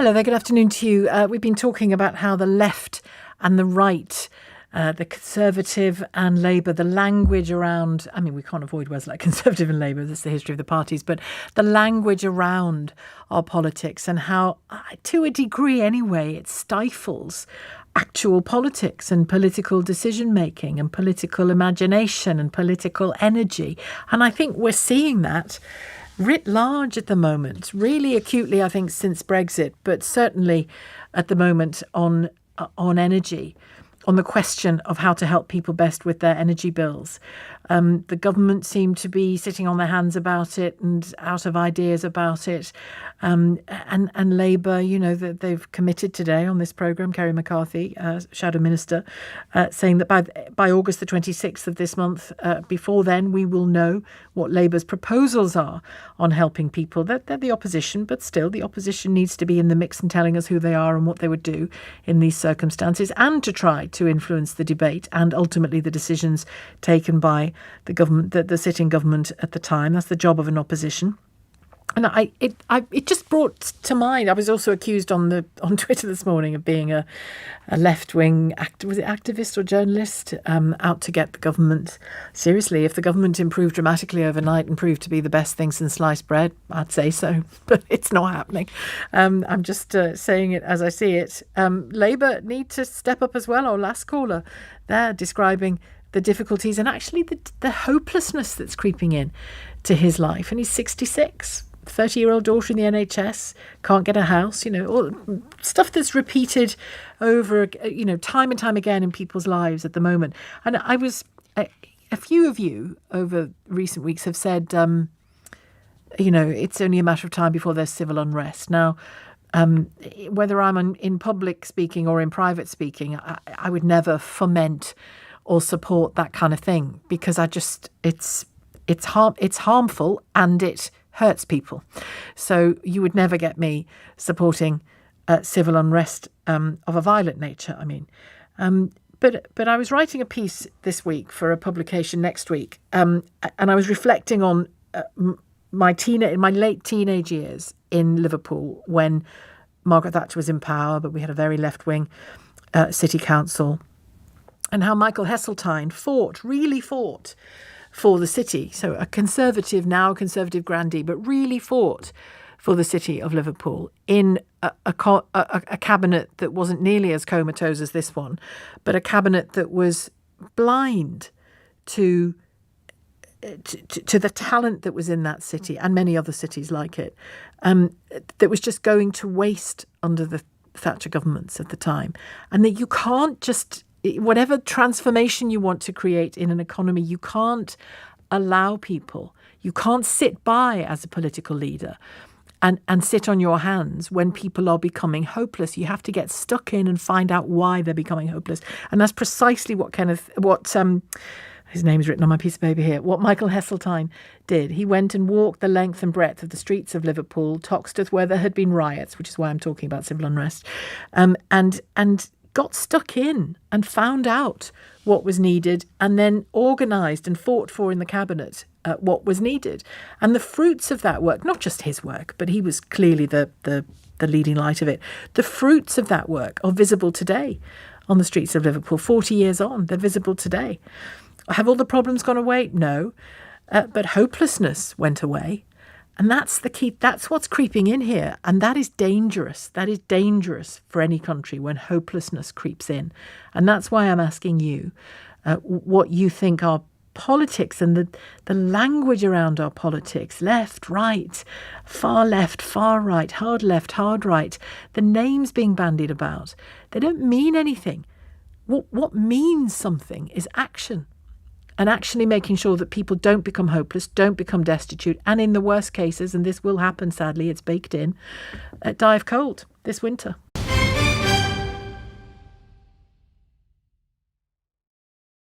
Hello there, good afternoon to you. We've been talking about how the left and the right, the Conservative and Labour, the language around, I mean, we can't avoid words like Conservative and Labour, that's the history of the parties, but the language around our politics and how, to a degree anyway, it stifles actual politics and political decision-making and political imagination and political energy. And I think we're seeing that writ large at the moment, really acutely, I think, since Brexit, but certainly at the moment on energy, on the question of how to help people best with their energy bills. The government seem to be sitting on their hands about it and out of ideas about it. And Labour, you know, that they've committed today on this programme, Kerry McCarthy, Shadow Minister, saying that by August the 26th of this month, before then, we will know what Labour's proposals are on helping people. They're the opposition, but still the opposition needs to be in the mix and telling us who they are and what they would do in these circumstances, and to try to influence the debate and ultimately the decisions taken by the government, the sitting government at the time. That's the job of an opposition. And it just brought to mind, I was also accused on Twitter this morning of being a left-wing activist or journalist out to get the government. Seriously, if the government improved dramatically overnight and proved to be the best thing since sliced bread, I'd say so, but it's not happening. I'm just saying it as I see it. Labour need to step up as well. Our last caller there describing the difficulties and actually the hopelessness that's creeping in to his life. And he's 66. 30-year-old daughter in the NHS, can't get a house, you know, all stuff that's repeated over, you know, time and time again in people's lives at the moment. And a few of you over recent weeks have said, you know, it's only a matter of time before there's civil unrest. Now, whether I'm in public speaking or in private speaking, I would never foment or support that kind of thing, because it's harmful and it hurts people. So you would never get me supporting civil unrest of a violent nature, I mean. But I was writing a piece this week for a publication next week, and I was reflecting on my late teenage years in Liverpool when Margaret Thatcher was in power, but we had a very left-wing city council, and how Michael Heseltine really fought for the city. So a conservative grandee, but really fought for the city of Liverpool in a cabinet that wasn't nearly as comatose as this one, but a cabinet that was blind to the talent that was in that city and many other cities like it, that was just going to waste under the Thatcher governments at the time. And that you can't just, whatever transformation you want to create in an economy, you can't allow people, you can't sit by as a political leader and sit on your hands when people are becoming hopeless. You have to get stuck in and find out why they're becoming hopeless. And that's precisely what his name's written on my piece of paper here, what Michael Heseltine did. He went and walked the length and breadth of the streets of Liverpool, Toxteth, where there had been riots, which is why I'm talking about civil unrest, and got stuck in and found out what was needed and then organised and fought for in the cabinet what was needed. And the fruits of that work, not just his work, but he was clearly the leading light of it. The fruits of that work are visible today on the streets of Liverpool. 40 years on, they're visible today. Have all the problems gone away? No. But hopelessness went away. And that's the key. That's what's creeping in here. And that is dangerous. That is dangerous for any country when hopelessness creeps in. And that's why I'm asking you what you think our politics and the language around our politics, left, right, far right, hard left, hard right, the names being bandied about, they don't mean anything. What means something is action. And actually making sure that people don't become hopeless, don't become destitute, and in the worst cases, and this will happen sadly, it's baked in, die of cold this winter.